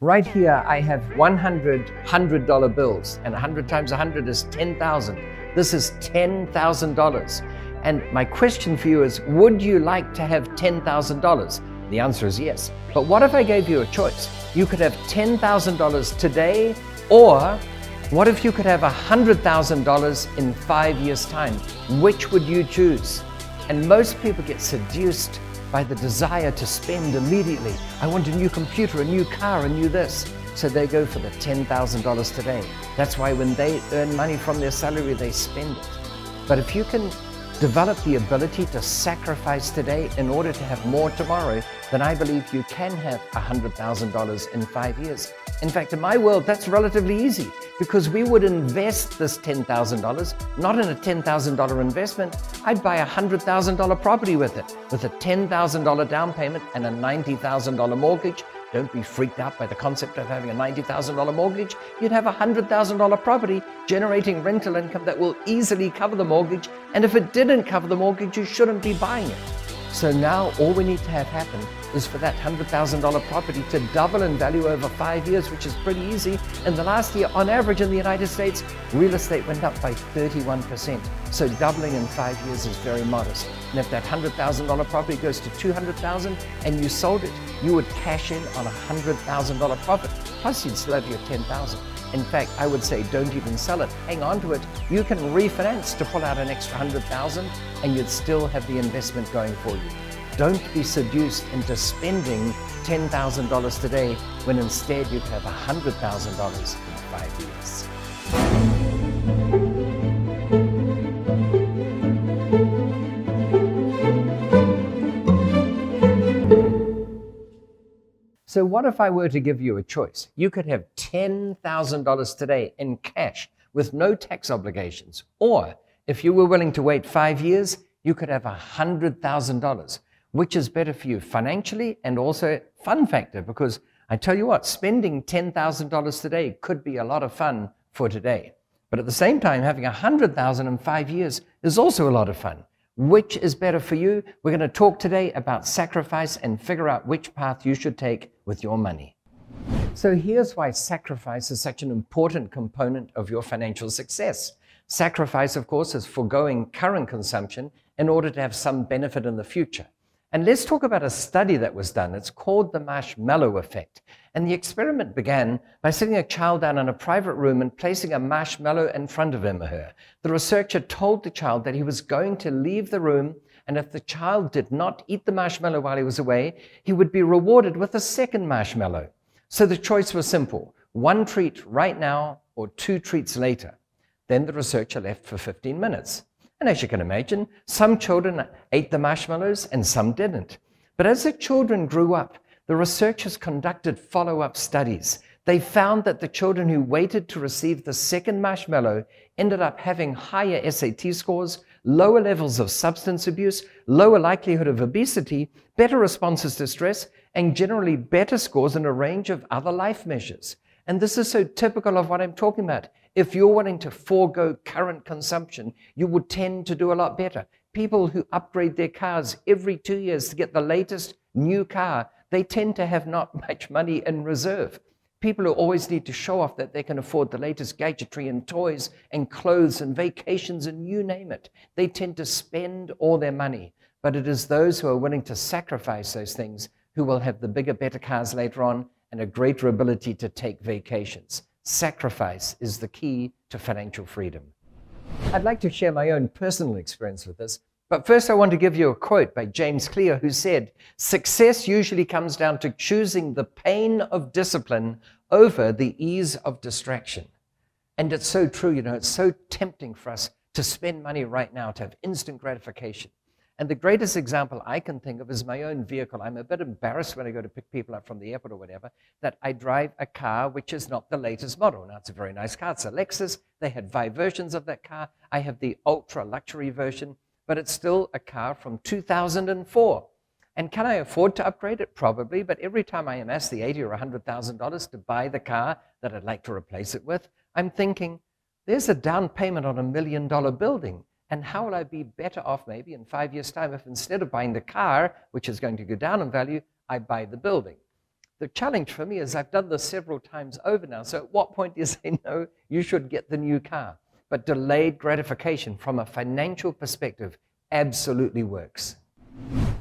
Right here, I have 100 $100 bills, and 100 times 100 is 10,000. This is $10,000. And my question for you is, would you like to have $10,000? The answer is yes. But what if I gave you a choice? You could have $10,000 today, or what if you could have $100,000 in 5 years' time? Which would you choose? And most people get seduced by the desire to spend immediately. I want a new computer, a new car, a new this. So they go for the $10,000 today. That's why when they earn money from their salary, they spend it. But if you can develop the ability to sacrifice today in order to have more tomorrow, then I believe you can have $100,000 in 5 years. In fact, in my world, that's relatively easy because we would invest this $10,000, not in a $10,000 investment. I'd buy a $100,000 property with it, with a $10,000 down payment and a $90,000 mortgage. Don't be freaked out by the concept of having a $90,000 mortgage. You'd have a $100,000 property generating rental income that will easily cover the mortgage. And if it didn't cover the mortgage, you shouldn't be buying it. So now all we need to have happen is for that $100,000 property to double in value over 5 years, which is pretty easy. In the last year, on average in the United States, real estate went up by 31%. So doubling in 5 years is very modest. And if that $100,000 property goes to $200,000 and you sold it, you would cash in on a $100,000 profit. Plus you'd still have your $10,000. In fact, I would say don't even sell it. Hang on to it. You can refinance to pull out an extra $100,000 and you'd still have the investment going for you. Don't be seduced into spending $10,000 today when instead you could have $100,000 in 5 years. So what if I were to give you a choice? You could have $10,000 today in cash with no tax obligations. Or if you were willing to wait 5 years, you could have $100,000. Which is better for you financially and also fun factor? Because I tell you what, spending $10,000 today could be a lot of fun for today. But at the same time, having $100,000 in 5 years is also a lot of fun. Which is better for you? We're going to talk today about sacrifice and figure out which path you should take with your money. So here's why sacrifice is such an important component of your financial success. Sacrifice, of course, is foregoing current consumption in order to have some benefit in the future. And let's talk about a study that was done. It's called the Marshmallow Effect. And the experiment began by sitting a child down in a private room and placing a marshmallow in front of him or her. The researcher told the child that he was going to leave the room, and if the child did not eat the marshmallow while he was away, he would be rewarded with a second marshmallow. So the choice was simple: 1 treat right now or 2 treats later. Then the researcher left for 15 minutes. And as you can imagine, some children ate the marshmallows and some didn't. But as the children grew up, the researchers conducted follow-up studies. They found that the children who waited to receive the second marshmallow ended up having higher SAT scores, lower levels of substance abuse, lower likelihood of obesity, better responses to stress, and generally better scores in a range of other life measures. And this is so typical of what I'm talking about. If you're wanting to forego current consumption, you would tend to do a lot better. People who upgrade their cars every 2 years to get the latest new car, they tend to have not much money in reserve. People who always need to show off that they can afford the latest gadgetry and toys and clothes and vacations and you name it, they tend to spend all their money. But it is those who are willing to sacrifice those things who will have the bigger, better cars later on and a greater ability to take vacations. Sacrifice is the key to financial freedom. I'd like to share my own personal experience with this, but first I want to give you a quote by James Clear, who said, "Success usually comes down to choosing the pain of discipline over the ease of distraction." And it's so true, you know, it's so tempting for us to spend money right now to have instant gratification. And the greatest example I can think of is my own vehicle. I'm a bit embarrassed when I go to pick people up from the airport or whatever, that I drive a car which is not the latest model. Now, it's a very nice car. It's a Lexus. They had 5 versions of that car. I have the ultra luxury version, but it's still a car from 2004. And can I afford to upgrade it? Probably, but every time I amass the $80,000 or $100,000 to buy the car that I'd like to replace it with, I'm thinking, there's a down payment on $1 million building. And how will I be better off maybe in 5 years' time if instead of buying the car, which is going to go down in value, I buy the building? The challenge for me is I've done this several times over now. So at what point do you say, no, you should get the new car? But delayed gratification from a financial perspective absolutely works.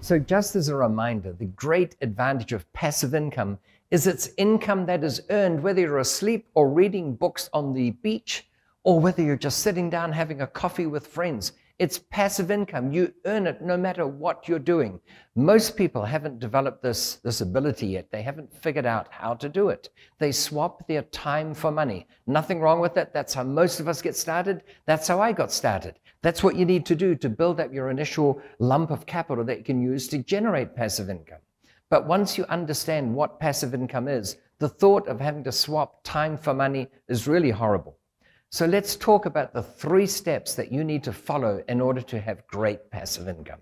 So just as a reminder, the great advantage of passive income is it's income that is earned whether you're asleep or reading books on the beach, or whether you're just sitting down having a coffee with friends. It's passive income. You earn it no matter what you're doing. Most people haven't developed this ability yet. They haven't figured out how to do it. They swap their time for money. Nothing wrong with that. That's how most of us get started. That's how I got started. That's what you need to do to build up your initial lump of capital that you can use to generate passive income. But once you understand what passive income is, the thought of having to swap time for money is really horrible. So let's talk about the 3 steps that you need to follow in order to have great passive income.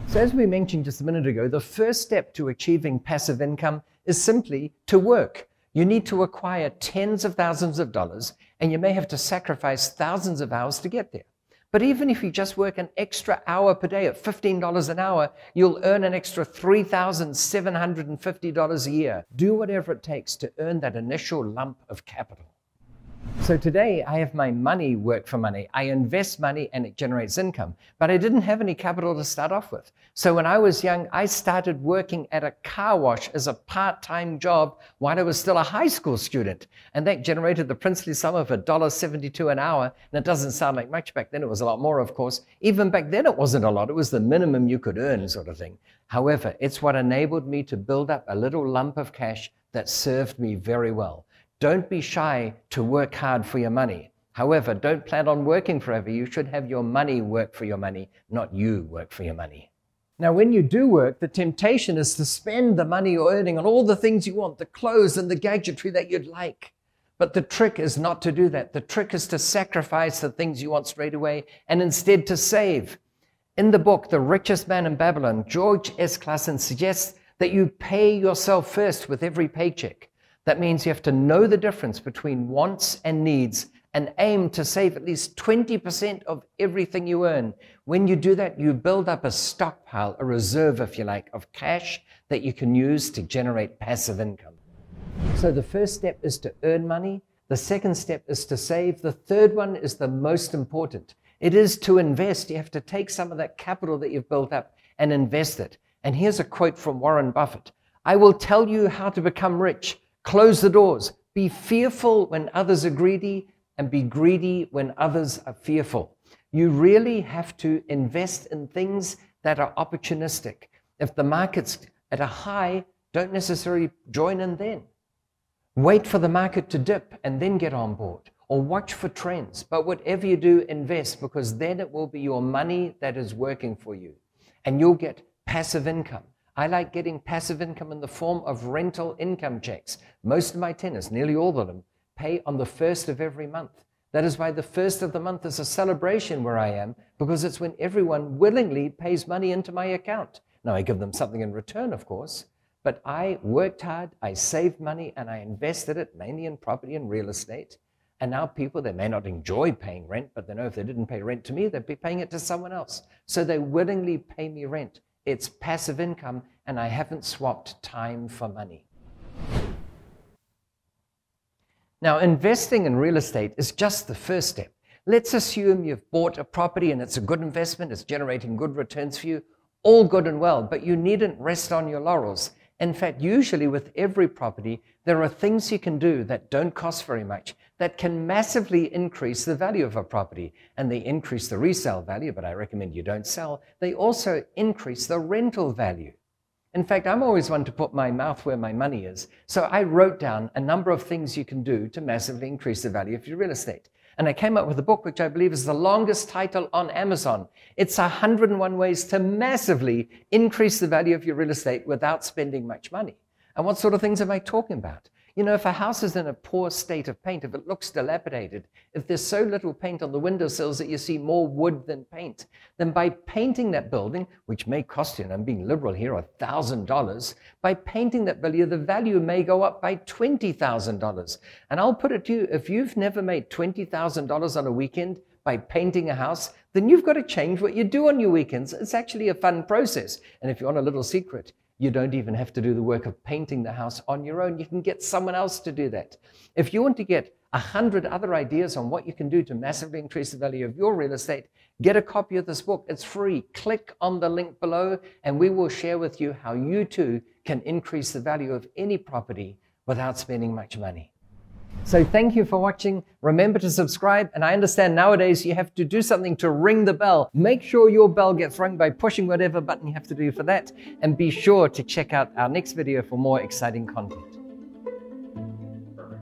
So as we mentioned just a minute ago, the first step to achieving passive income is simply to work. You need to acquire tens of thousands of dollars, and you may have to sacrifice thousands of hours to get there. But even if you just work an extra hour per day at $15 an hour, you'll earn an extra $3,750 a year. Do whatever it takes to earn that initial lump of capital. So today I have my money work for money. I invest money and it generates income, but I didn't have any capital to start off with. So when I was young, I started working at a car wash as a part-time job while I was still a high school student. And that generated the princely sum of $1.72 an hour. And it doesn't sound like much back then. It was a lot more, of course. Even back then, it wasn't a lot. It was the minimum you could earn sort of thing. However, it's what enabled me to build up a little lump of cash that served me very well. Don't be shy to work hard for your money. However, don't plan on working forever. You should have your money work for your money, not you work for your money. Now, when you do work, the temptation is to spend the money you're earning on all the things you want, the clothes and the gadgetry that you'd like. But the trick is not to do that. The trick is to sacrifice the things you want straight away and instead to save. In the book, The Richest Man in Babylon, George S. Clason suggests that you pay yourself first with every paycheck. That means you have to know the difference between wants and needs and aim to save at least 20% of everything you earn. When you do that, you build up a stockpile, a reserve, if you like, of cash that you can use to generate passive income. So the first step is to earn money. The second step is to save. The third one is the most important. It is to invest. You have to take some of that capital that you've built up and invest it. And here's a quote from Warren Buffett. "I will tell you how to become rich. Close the doors. Be fearful when others are greedy, and be greedy when others are fearful." You really have to invest in things that are opportunistic. If the market's at a high, don't necessarily join in then. Wait for the market to dip and then get on board, or watch for trends. But whatever you do, invest, because then it will be your money that is working for you, and you'll get passive income. I like getting passive income in the form of rental income checks. Most of my tenants, nearly all of them, pay on the 1st of every month. That is why the 1st of the month is a celebration where I am, because it's when everyone willingly pays money into my account. Now, I give them something in return, of course, but I worked hard, I saved money, and I invested it mainly in property and real estate. And now people, they may not enjoy paying rent, but they know if they didn't pay rent to me, they'd be paying it to someone else. So they willingly pay me rent. It's passive income, and I haven't swapped time for money. Now, investing in real estate is just the first step. Let's assume you've bought a property and it's a good investment, it's generating good returns for you, all good and well, but you needn't rest on your laurels. In fact, usually with every property, there are things you can do that don't cost very much, that can massively increase the value of a property. And they increase the resale value, but I recommend you don't sell. They also increase the rental value. In fact, I'm always one to put my mouth where my money is. So I wrote down a number of things you can do to massively increase the value of your real estate. And I came up with a book, which I believe is the longest title on Amazon. It's 101 ways to massively increase the value of your real estate without spending much money. And what sort of things am I talking about? You know, if a house is in a poor state of paint, if it looks dilapidated, if there's so little paint on the windowsills that you see more wood than paint, then by painting that building, which may cost you, and I'm being liberal here, $1,000, by painting that building, the value may go up by $20,000. And I'll put it to you, if you've never made $20,000 on a weekend by painting a house, then you've got to change what you do on your weekends. It's actually a fun process. And if you want a little secret, You don't even have to do the work of painting the house on your own. You can get someone else to do that. If you want to get 100 other ideas on what you can do to massively increase the value of your real estate, get a copy of this book. It's free. Click on the link below and we will share with you how you too can increase the value of any property without spending much money. So thank you for watching. Remember to subscribe. And I understand nowadays you have to do something to ring the bell. Make sure your bell gets rung by pushing whatever button you have to do for that. And be sure to check out our next video for more exciting content.